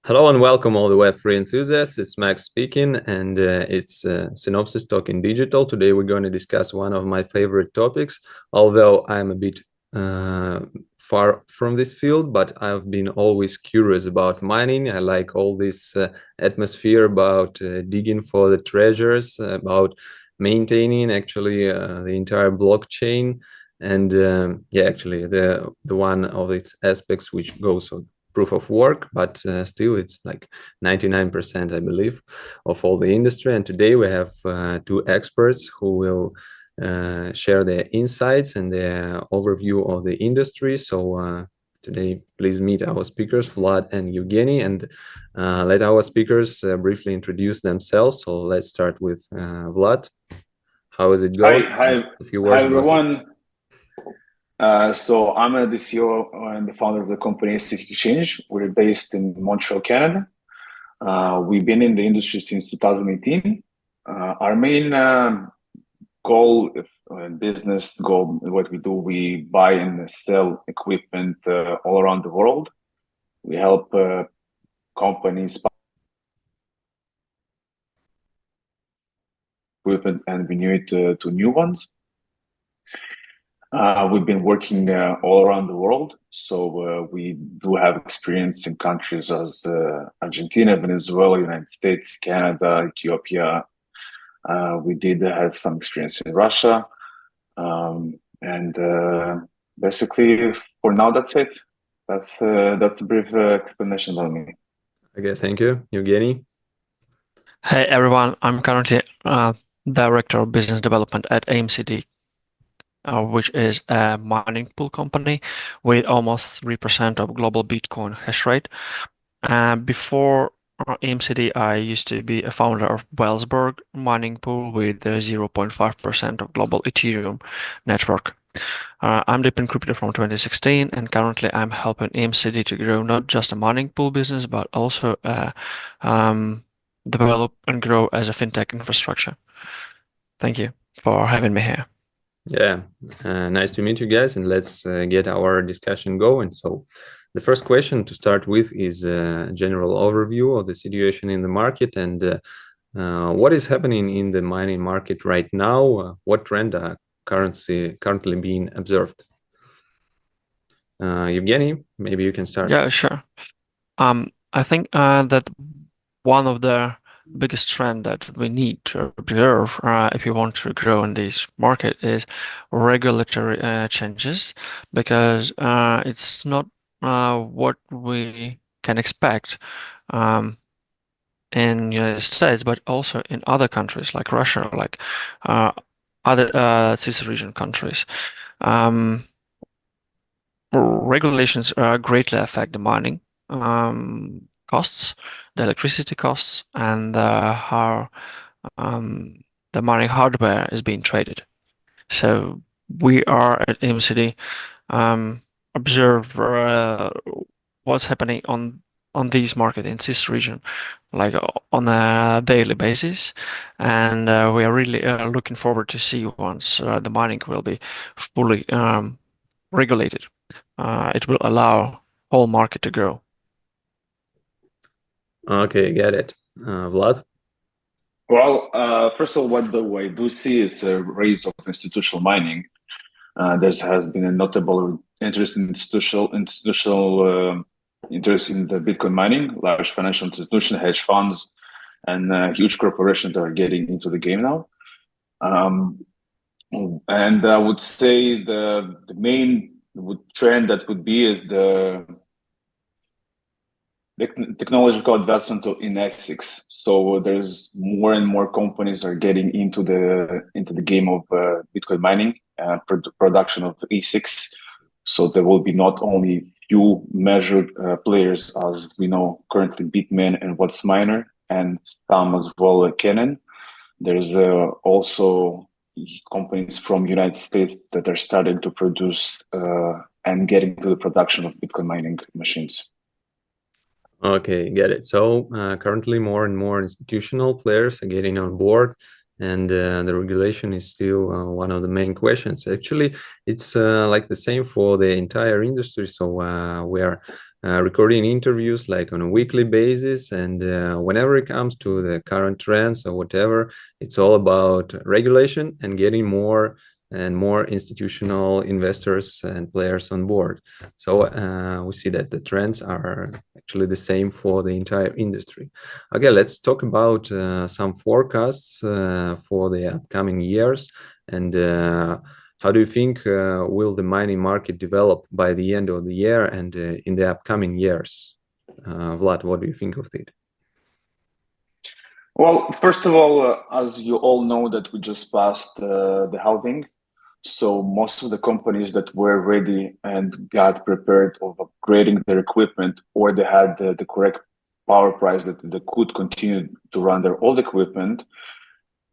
Hello and welcome all the Web3 enthusiasts. It's Max speaking, and it's Synopsis Talking Digital. Today we're going to discuss one of my favorite topics, although I'm a bit far from this field, but I've been always curious about mining. I like all this atmosphere about digging for the treasures, about maintaining actually the entire blockchain. And actually the one of its aspects which goes on proof of work, but still it's like 99%, I believe, of all the industry. And today we have two experts who will share their insights and their overview of the industry. So today, please meet our speakers, Vlad and Eugene, and let our speakers briefly introduce themselves. So let's start with Vlad. How is it going? A few words hi about this. everyone. So I'm the CEO and the founder of the company AsicXchange. We're based in Montreal, Canada. We've been in the industry since 2018. Our main goal, business goal, what we do, we buy and sell equipment all around the world. We help companies buy equipment and renew it to new ones. We've been working all around the world, so we do have experience in countries as Argentina, Venezuela, United States, Canada, Ethiopia. We did have some experience in Russia, and basically, for now, that's it. That's a brief explanation about me. Okay, thank you, Eugenie. Hey everyone, I'm currently Director of Business Development at EMCD, which is a mining pool company with almost 3% of global Bitcoin hash rate. Before EMCD, I used to be a founder of Wellsburg mining pool with 0.5% of global Ethereum network. I'm deep in crypto from 2016, and currently I'm helping EMCD to grow not just a mining pool business, but also develop and grow as a fintech infrastructure. Thank you for having me here. Yeah, nice to meet you guys, and let's get our discussion going. So the first question to start with is a general overview of the situation in the market and what is happening in the mining market right now. What trend are currently being observed? Evgeny, maybe you can start. Yeah, sure. I think that one of the biggest trend that we need to observe if you want to grow in this market is regulatory changes, because it's not what we can expect in United States, but also in other countries like Russia, like other CIS region countries. Regulations greatly affect the mining costs, the electricity costs, and how the mining hardware is being traded. So we are at EMCD observe what's happening on these market in this region, like on a daily basis, and we are really looking forward to see once the mining will be fully regulated. It will allow whole market to grow. Okay, get it. Vlad? Well, first of all, what I do see is a rise of institutional mining. There has been a notable interest in institutional interest in the Bitcoin mining. Large financial institutions, hedge funds, and huge corporations are getting into the game now. And I would say the main trend that would be is the technological advancement in ASICs. So there's more and more companies are getting into the game of Bitcoin mining, production of ASICs. So there will be not only few measured players as we know currently, Bitmain and WhatsMiner, and some as well Canon. There's also companies from United States that are starting to produce and get into the production of Bitcoin mining machines. Okay, get it. So currently more and more institutional players are getting on board, and the regulation is still one of the main questions. Actually, it's like the same for the entire industry. So we are recording interviews like on a weekly basis. And whenever it comes to the current trends or whatever, it's all about regulation and getting more and more institutional investors and players on board. So we see that the trends are actually the same for the entire industry. Okay, let's talk about some forecasts for the upcoming years. And how do you think will the mining market develop by the end of the year and in the upcoming years? Vlad, what do you think of it? Well, first of all, as you all know, that we just passed the halving. So most of the companies that were ready and got prepared of upgrading their equipment, or they had the correct power price that they could continue to run their old equipment.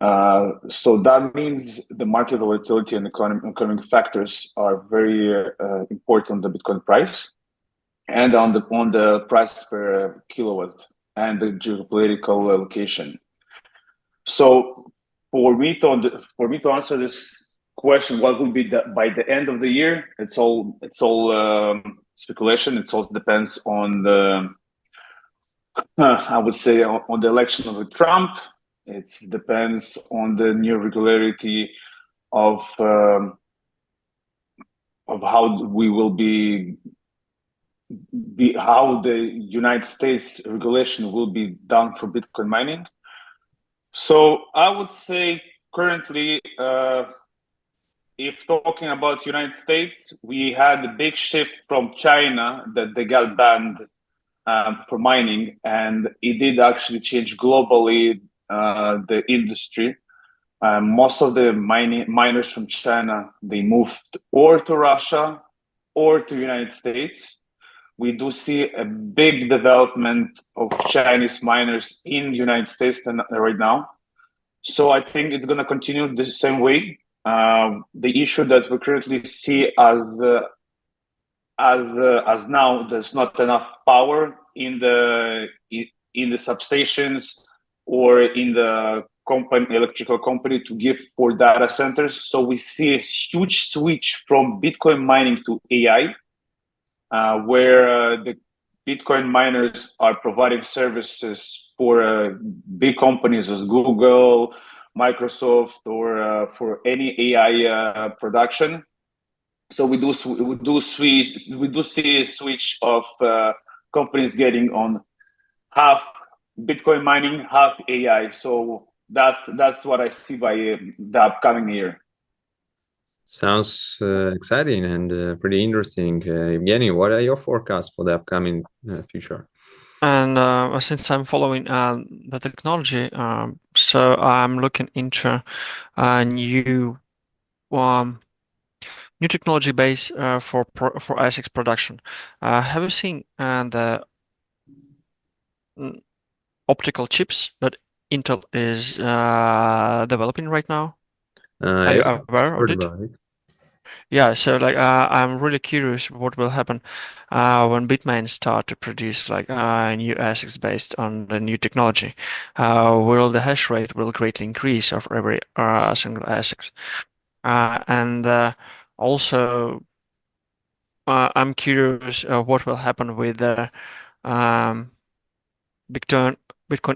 So that means the market volatility and economic factors are very important on the Bitcoin price and on the price per kilowatt and the geopolitical location. So for me to answer this question, what will be by the end of the year? It's all speculation. It all depends on the I would say on the election of Trump. It depends on the new regularity of how we will be how the United States regulation will be done for Bitcoin mining. So I would say currently, if talking about United States, we had a big shift from China that they got banned for mining, and it did actually change globally the industry. Most of the miners from China, they moved or to Russia or to United States. We do see a big development of Chinese miners in the United States right now. So I think it's going to continue the same way. The issue that we currently see as now, there's not enough power in the substations or in the electrical company to give for data centers. So we see a huge switch from Bitcoin mining to AI, where the Bitcoin miners are providing services for big companies as Google, Microsoft, or for any AI production. So we do see a switch of companies getting on half Bitcoin mining, half AI. So that's what I see by the upcoming year. Sounds exciting and pretty interesting. Evgeny, what are your forecasts for the upcoming future? And since I'm following the technology, so I'm looking into new technology base for ASICs production. Have you seen the optical chips that Intel is developing right now? Are you aware of it? Yeah, so like I'm really curious what will happen when Bitmain start to produce like new ASICs based on the new technology. Will the hash rate will greatly increase of every single ASICs? And also I'm curious what will happen with the Bitcoin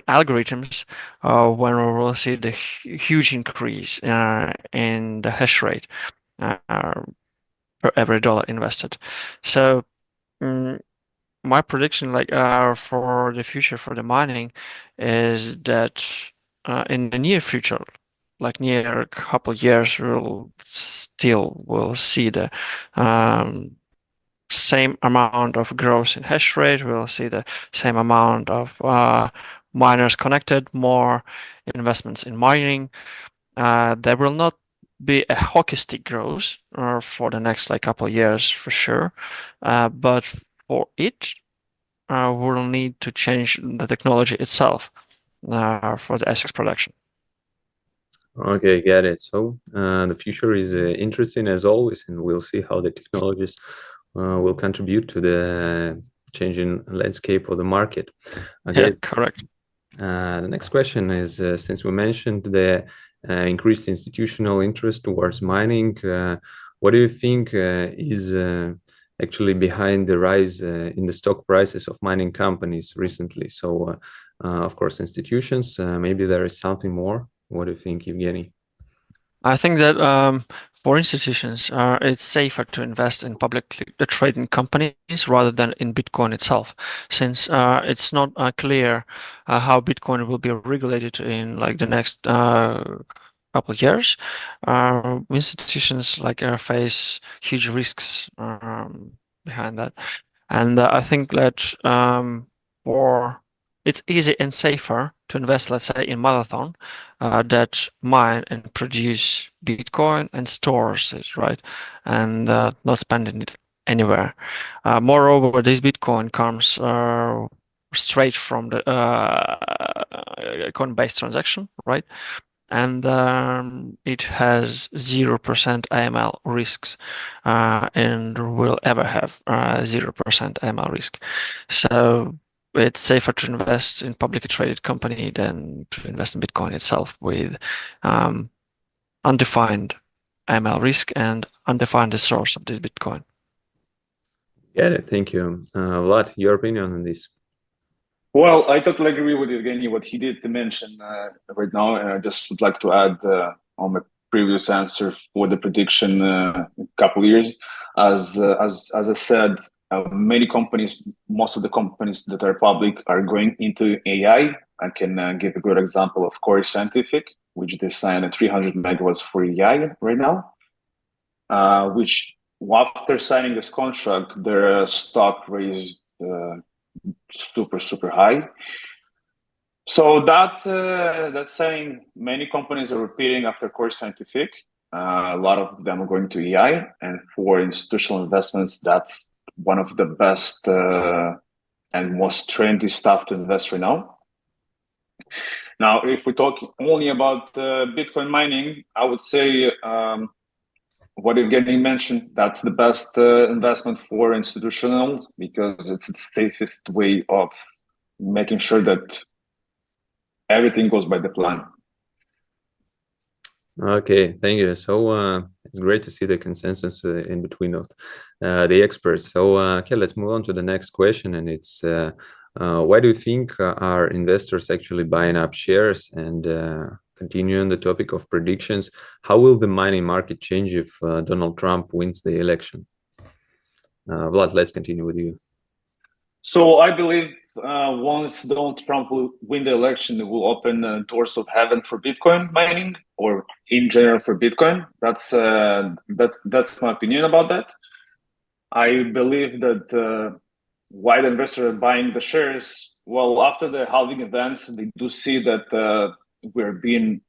algorithms when we will see the huge increase in the hash rate per every dollar invested. So my prediction like for the future for the mining is that in the near future, like near a couple of years, we'll see the same amount of growth in hash rate. We'll see the same amount of miners connected, more investments in mining. There will not be a hockey stick growth for the next like couple of years for sure, but for it, we'll need to change the technology itself for the ASICs production. Okay, get it. So the future is interesting as always, and we'll see how the technologies will contribute to the changing landscape of the market. Okay, yeah, correct. The next question is, since we mentioned the increased institutional interest towards mining, what do you think is actually behind the rise in the stock prices of mining companies recently. So, of course, institutions, maybe there is something more. What do you think, Evgeny? I think that for institutions, it's safer to invest in publicly traded companies rather than in Bitcoin itself, since it's not clear how Bitcoin will be regulated in like the next couple of years. Institutions like face huge risks behind that, and I think that for it's easy and safer to invest, let's say, in Marathon that mine and produce Bitcoin and stores it, right? And not spending it anywhere. Moreover, this Bitcoin comes straight from the coin-based transaction, right? And it has 0% AML risks and will ever have 0% AML risk. So it's safer to invest in publicly traded company than to invest in Bitcoin itself with undefined AML risk and undefined the source of this Bitcoin. Yeah, thank you. Vlad, your opinion on this? Well, I totally agree with Evgeny what he did mention right now, and I just would like to add on my previous answer for the prediction a couple of years. As I said, many companies, most of the companies that are public are going into AI. I can give a good example of Core Scientific, which they signed at 300 megawatts for AI right now, which after signing this contract, their stock raised super high. So that's saying many companies are repeating after Core Scientific. A lot of them are going to AI, and for institutional investments, that's one of the best and most trendy stuff to invest right now. Now, if we talk only about Bitcoin mining, I would say what Evgeny mentioned, that's the best investment for institutionals because it's the safest way of making sure that everything goes by the plan. Okay, thank you. So it's great to see the consensus in between of the experts. So okay, let's move on to the next question, and it's why do you think are investors actually buying up shares? And continuing the topic of predictions, how will the mining market change if Donald Trump wins the election? Vlad, let's continue with you. So I believe once Donald Trump will win the election, it will open doors of heaven for Bitcoin mining, or in general for Bitcoin. That's my opinion about that. I believe that why the investors are buying the shares. Well, after the halving events, they do see that we're been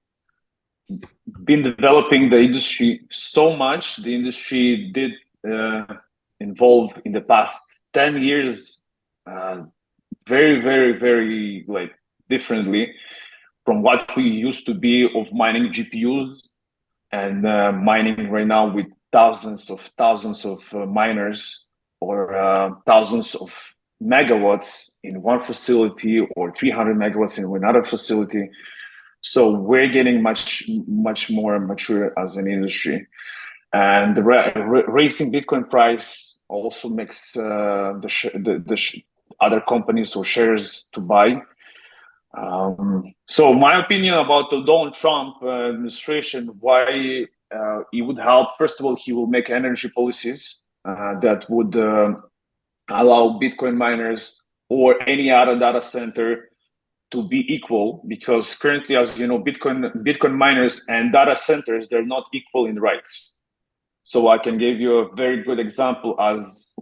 developing the industry so much. The industry did involve in the past 10 years very like differently from what we used to be of mining GPUs and mining right now with thousands of miners or thousands of megawatts in one facility or 300 megawatts in another facility. So we're getting much more mature as an industry, and the raising Bitcoin price also makes the other companies or shares to buy. So my opinion about the Donald Trump administration, why it would help. First of all, he will make energy policies that would allow Bitcoin miners or any other data center to be equal, because currently, as you know, Bitcoin miners and data centers, they're not equal in rights. So I can give you a very good example. As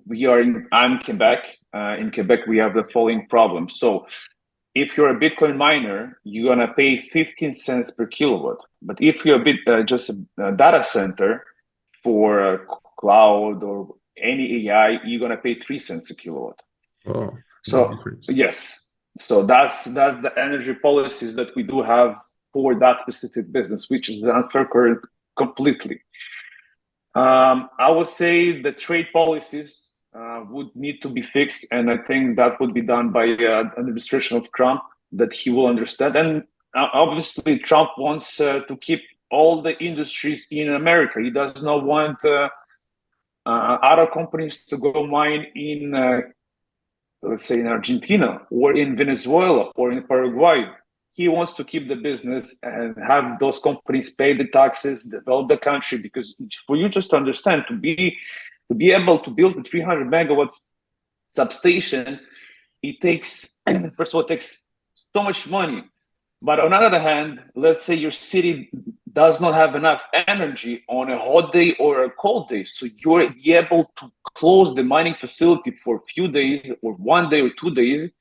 I'm Quebec. In Quebec, we have the following problem. So if you're a Bitcoin miner, you're gonna pay 15 cents per kilowatt. But if you're just a data center for a cloud or any AI, you're gonna pay 3 cents a kilowatt. Oh, so yes. So that's the energy policies that we do have for that specific business, which is unfair completely. I would say the trade policies would need to be fixed, and I think that would be done by the administration of Trump, that he will understand. And obviously, Trump wants to keep all the industries in America. He does not want other companies to go mine in, let's say, in Argentina or in Venezuela or in Paraguay. He wants to keep the business and have those companies pay the taxes, develop the country. Because for you just to understand, to be able to build the 300 megawatts substation, it takes, first of all, it takes so much money. But on the other hand, let's say your city does not have enough energy on a hot day or a cold day. So you're able to close the mining facility for a few days or 1 day or 2 days,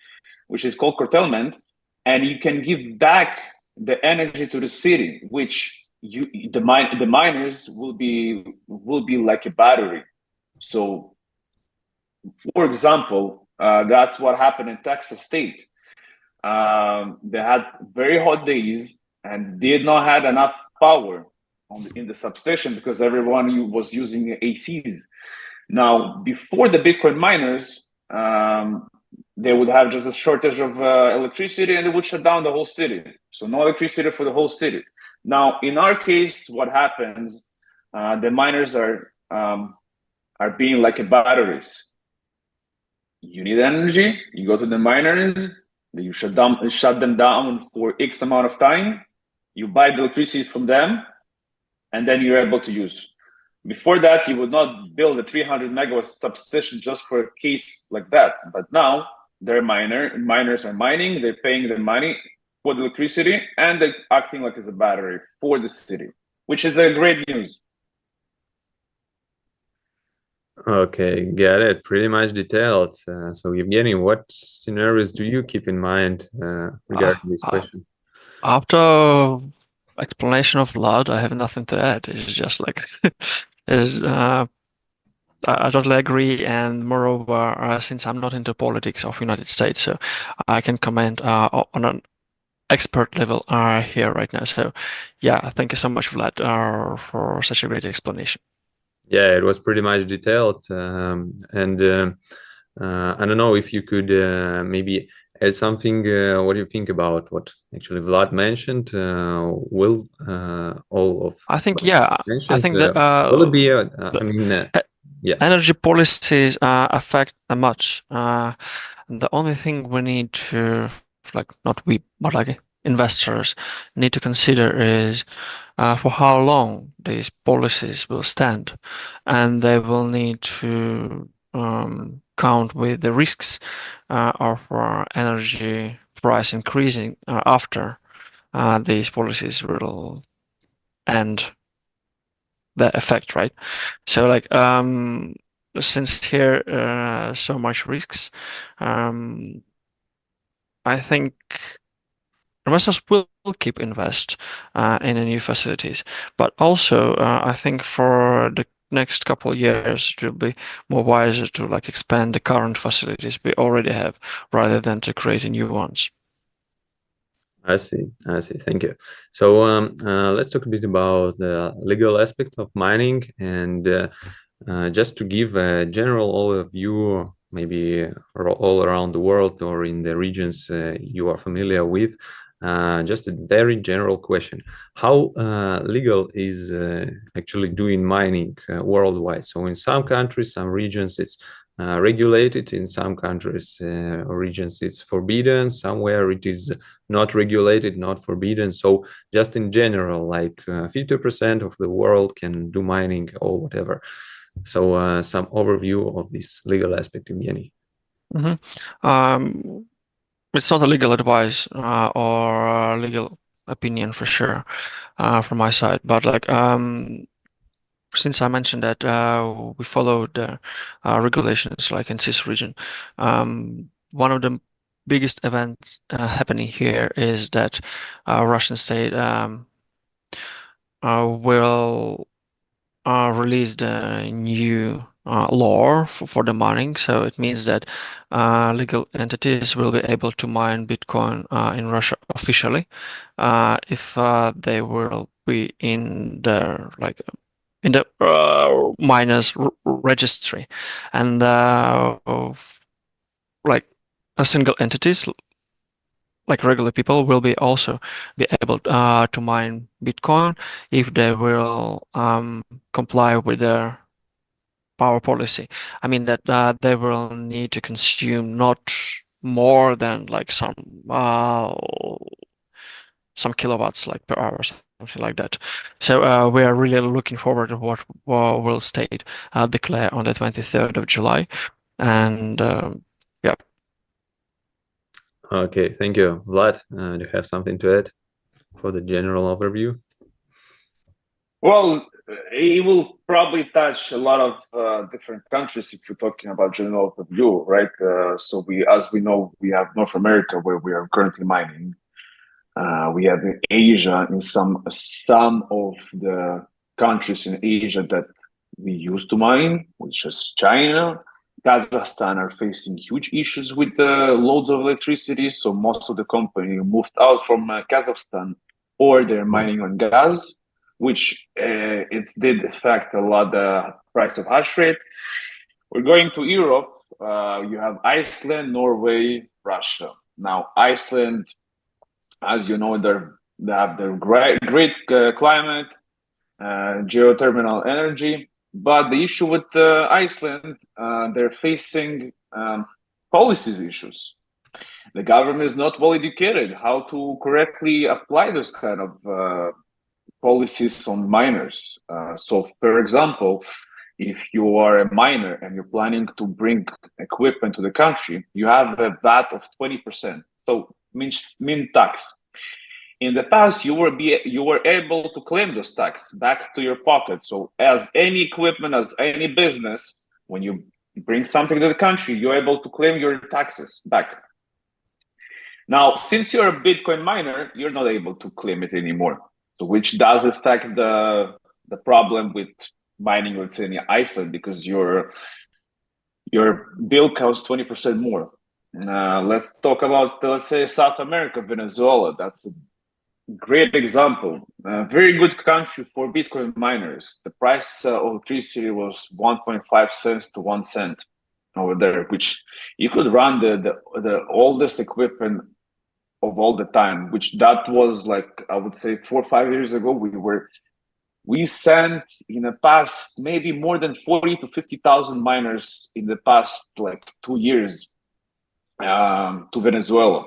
which is called curtailment. And you can give back the energy to the city, which the miners will be like a battery. So, for example, that's what happened in Texas State. They had very hot days and did not have enough power in the substation because everyone was using ACs. Now, before the Bitcoin miners, they would have just a shortage of electricity and they would shut down the whole city. So no electricity for the whole city. Now, in our case, what happens, the miners are being like batteries. You need energy, you go to the miners, you shut them down for X amount of time, you buy the electricity from them, and then you're able to use. Before that, you would not build a 300 megawatt substation just for a case like that. But now, they're miners are mining, they're paying the money for the electricity, and they're acting like as a battery for the city, which is a great news. Okay, got it. Pretty much detailed. So, Evgeny, what scenarios do you keep in mind regarding this question? After explanation of Vlad, I have nothing to add. It's just like, I totally agree. And moreover, since I'm not into politics of United States, so I can comment on an expert level here right now. So, yeah, thank you so much, Vlad, for such a great explanation. Yeah, it was pretty much detailed. And I don't know if you could maybe add something. What do you think about what actually Vlad mentioned? Will all of I think, yeah, mentioned, I think that will it be? I mean, yeah. Energy policies affect much. The only thing we need to, like, not we, but like investors need to consider is for how long these policies will stand, and they will need to count with the risks of energy price increasing after these policies will end the effect, right? So like since here so much risks, I think investors will keep invest in the new facilities, but also I think for the next couple of years it will be more wiser to like expand the current facilities we already have rather than to create new ones. I see. Thank you. So let's talk a bit about the legal aspect of mining, and just to give a general overview, maybe all around the world or in the regions you are familiar with. Just a very general question: how legal is actually doing mining worldwide? So in some countries, some regions, it's regulated. In some countries or regions, it's forbidden. Somewhere it is not regulated, not forbidden. So just in general, like 50% of the world can do mining or whatever. So some overview of this legal aspect, Evgeny. It's not a legal advice or legal opinion for sure from my side, but like since I mentioned that we followed regulations like in CIS region, one of the biggest events happening here is that Russian state will release the new law for the mining. So it means that legal entities will be able to mine Bitcoin in Russia officially if they will be in the miners registry, and like a single entities like regular people will be also be able to mine Bitcoin if they will comply with their power policy. I mean that they will need to consume not more than like some kilowatts like per hour or something like that. So we are really looking forward to what will state declare on the 23rd of July. And yeah. Okay, thank you. Vlad, do you have something to add for the general overview? Well, it will probably touch a lot of different countries if you're talking about general overview, right? So as we know, we have North America where we are currently mining. We have Asia in some of the countries in Asia that we used to mine, which is China. Kazakhstan are facing huge issues with the loads of electricity, so most of the company moved out from Kazakhstan, or they're mining on gas, which it did affect a lot the price of hash rate. We're going to Europe. You have Iceland, Norway, Russia. Now, Iceland, as you know, they have their great climate, geothermal energy. But the issue with Iceland, they're facing policies issues. The government is not well educated how to correctly apply those kind of policies on miners. So, for example, if you are a miner and you're planning to bring equipment to the country, you have a VAT of 20%. So, mean tax. In the past, you were able to claim those tax back to your pocket. So as any equipment, as any business, when you bring something to the country, you're able to claim your taxes back. Now, since you're a Bitcoin miner, you're not able to claim it anymore. So which does affect the problem with mining, let's say in Iceland, because your bill costs 20% more. Let's talk about, let's say, South America, Venezuela. That's a great example. Very good country for Bitcoin miners. The price of electricity was 1.5 cents to 1 cent over there, which you could run the oldest equipment of all the time, which that was like, I would say 4 or 5 years ago, we sent in the past maybe more than 40 to 50,000 miners in the past like 2 years to Venezuela.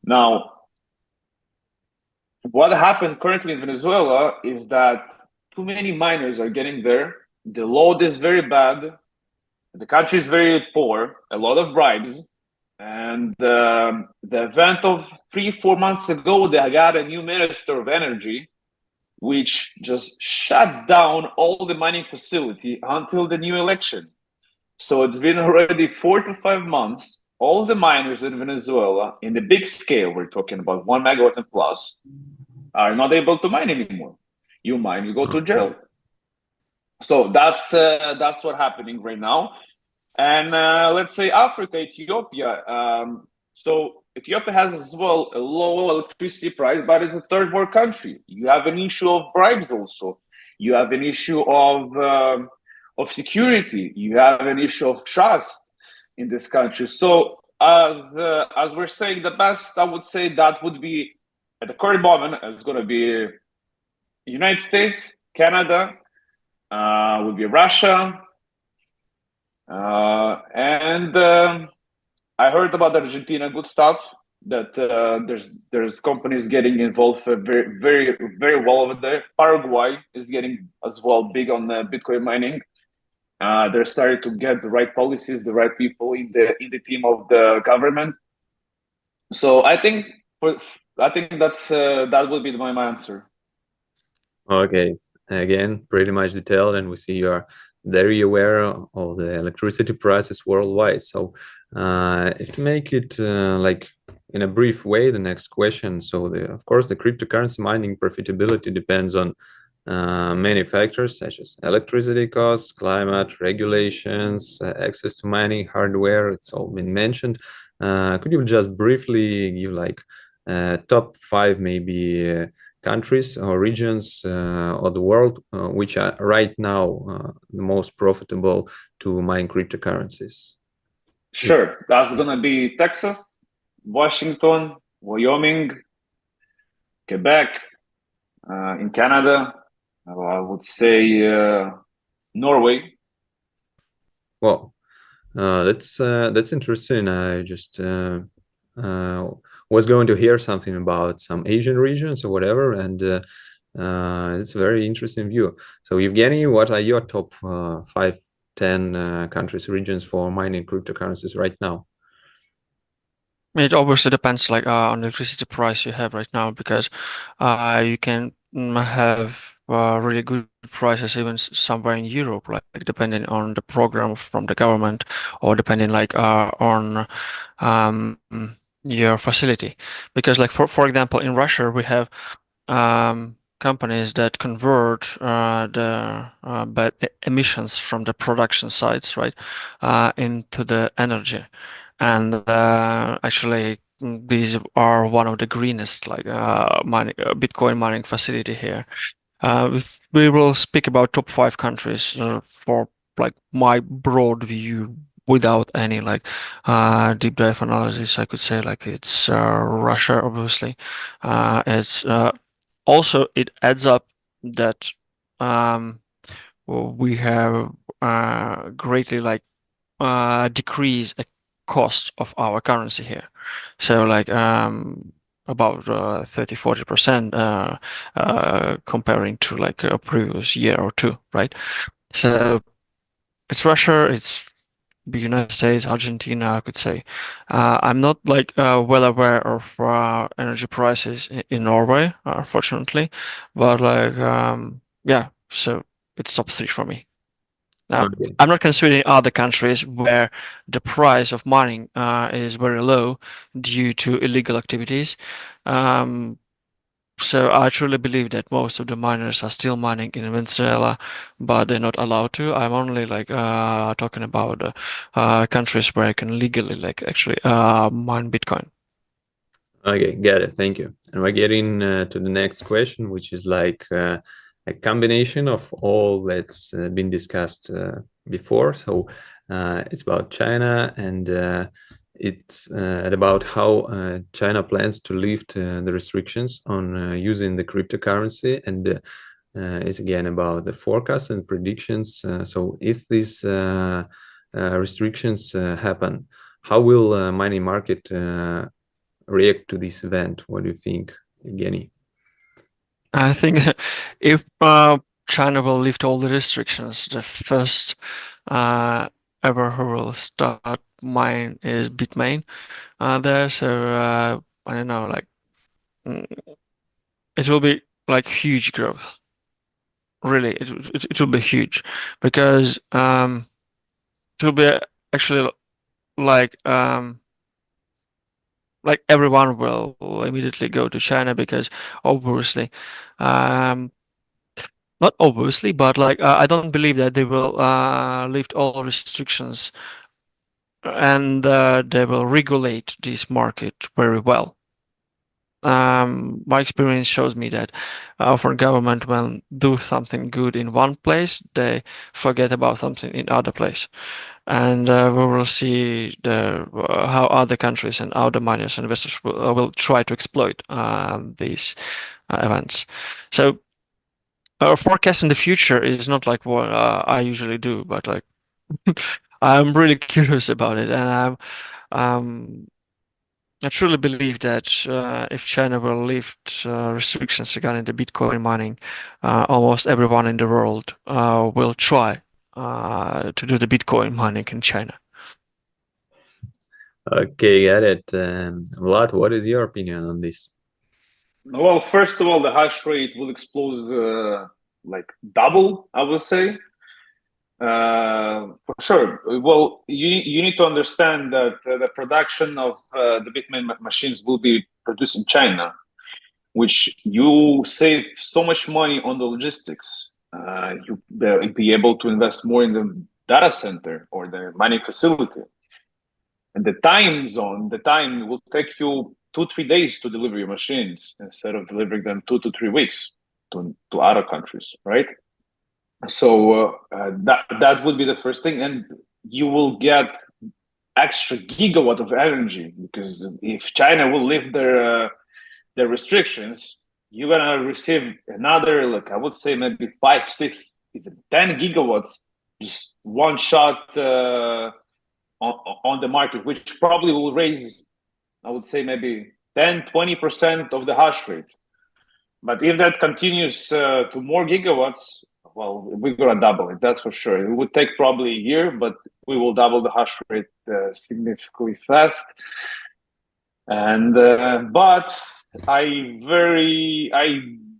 Now, what happened currently in Venezuela is that too many miners are getting there. The load is very bad. The country is very poor, a lot of bribes. And the event of 3-4 months ago, they got a new minister of energy, which just shut down all the mining facility until the new election. So it's been already 4 to 5 months. All the miners in Venezuela, in the big scale, we're talking about 1 megawatt and plus, are not able to mine anymore. You mine, you go to jail. So that's what's happening right now. And let's say Africa, Ethiopia. So Ethiopia has as well a low electricity price, but it's a third world country. You have an issue of bribes also. You have an issue of security. You have an issue of trust in this country. So as we're saying, the best, I would say that would be at the current moment, it's going to be United States, Canada, would be Russia, and I heard about Argentina. Good stuff. That there's companies getting involved very very very well over there. Paraguay is getting as well big on Bitcoin mining. They're starting to get the right policies, the right people in the team of the government. So I think that will be my answer. Okay, again, pretty much detailed, and we see you are very aware of the electricity prices worldwide. So to make it like in a brief way, the next question. So of course, the cryptocurrency mining profitability depends on many factors such as electricity costs, climate, regulations, access to mining hardware. It's all been mentioned. Could you just briefly give like top 5 maybe countries or regions of the world which are right now the most profitable to mine cryptocurrencies? Sure, that's gonna be Texas, Washington, Wyoming, Quebec, in Canada. I would say Norway, Well, that's interesting. I just was going to hear something about some Asian regions or whatever, and it's a very interesting view. So, Evgeny, what are your top 5, 10 countries, regions for mining cryptocurrencies right now? It obviously depends like on the electricity price you have right now, because you can have really good prices even somewhere in Europe, like depending on the program from the government, or depending like on um, your facility. Because like for example in Russia we have companies that convert the bad emissions from the production sites, right, into the energy. And actually, these are one of the greenest like Bitcoin mining facility here. We will speak about top 5 countries for like my broad view without any like deep dive analysis. I could say like it's Russia, obviously. It's also it adds up that we have greatly like decrease a cost of our currency here. So like about 30-40% comparing to like a previous year or two, right? So it's Russia, it's the United States, Argentina, I could say. I'm not like well aware of energy prices in Norway, unfortunately, but like yeah, so it's top 3 for me. Okay. I'm not considering other countries where the price of mining is very low due to illegal activities. Um, so I truly believe that most of the miners are still mining in Venezuela, but they're not allowed to. I'm only like talking about countries where I can legally like actually mine Bitcoin. Okay, got it. Thank you. And we're getting to the next question, which is like a combination of all that's been discussed before. So it's about China, and it's about how China plans to lift the restrictions on using the cryptocurrency, and it's again about the forecast and predictions. So if these restrictions happen, how will mining market react to this event? What do you think, Evgeny? I think if China will lift all the restrictions, the first ever who will start mine is Bitmain there. So I don't know, like mm, it will be like huge growth. Really, it will be huge because it will be actually like like everyone will immediately go to China because obviously um not obviously, but like I don't believe that they will lift all restrictions and they will regulate this market very well. My experience shows me that often government when do something good in one place, they forget about something in other place, and we will see the how other countries and other miners and investors will try to exploit these events. So forecasting the future is not like what I usually do, but like I'm really curious about it, and um, I truly believe that if China will lift restrictions regarding the Bitcoin mining, almost everyone in the world will try to do the Bitcoin mining in China. Okay, got it. Vlad, what is your opinion on this? Well, first of all, the hash rate will explode like double, I would say. For sure. Well, you need to understand that the production of the Bitcoin machines will be produced in China, which you save so much money on the logistics. You be able to invest more in the data center or the mining facility. And the time will take you 2-3 days to deliver your machines instead of delivering them 2 to 3 weeks to other countries, right? So that would be the first thing, and you will get extra gigawatt of energy because if China will lift their restrictions, you're gonna receive another, like I would say, maybe 5, 6, even 10 gigawatts just one shot on the market, which probably will raise, I would say, maybe 10-20% of the hash rate. But if that continues to more gigawatts, well, we're gonna double it. That's for sure. It would take probably a year, but we will double the hash rate significantly fast. And but I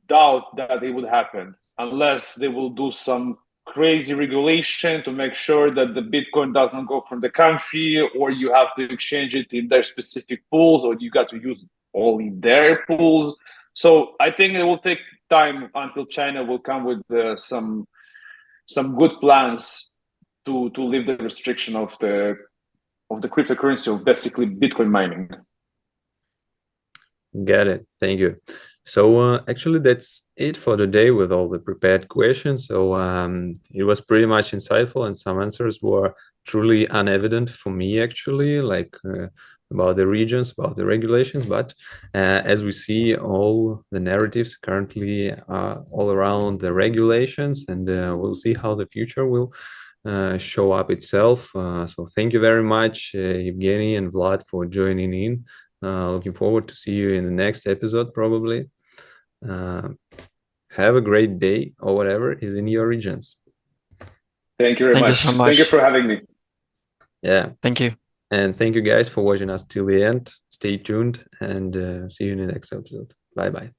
doubt that it would happen unless they will do some crazy regulation to make sure that the Bitcoin doesn't go from the country, or you have to exchange it in their specific pools, or you got to use only their pools. So I think it will take time until China will come with some good plans to lift the restriction of the cryptocurrency, of basically Bitcoin mining. Got it. Thank you. So actually, that's it for today with all the prepared questions. So it was pretty much insightful, and some answers were truly unevident for me, actually, like about the regions, about the regulations. But as we see, all the narratives currently are all around the regulations, and we'll see how the future will show up itself. So thank you very much, Evgeny and Vlad, for joining in. Looking forward to see you in the next episode, probably. Have a great day, or whatever is in your regions. Thank you very much. Thank you so much. Thank you for having me. Yeah. Thank you. And thank you guys for watching us till the end. Stay tuned, and see you in the next episode. Bye-bye.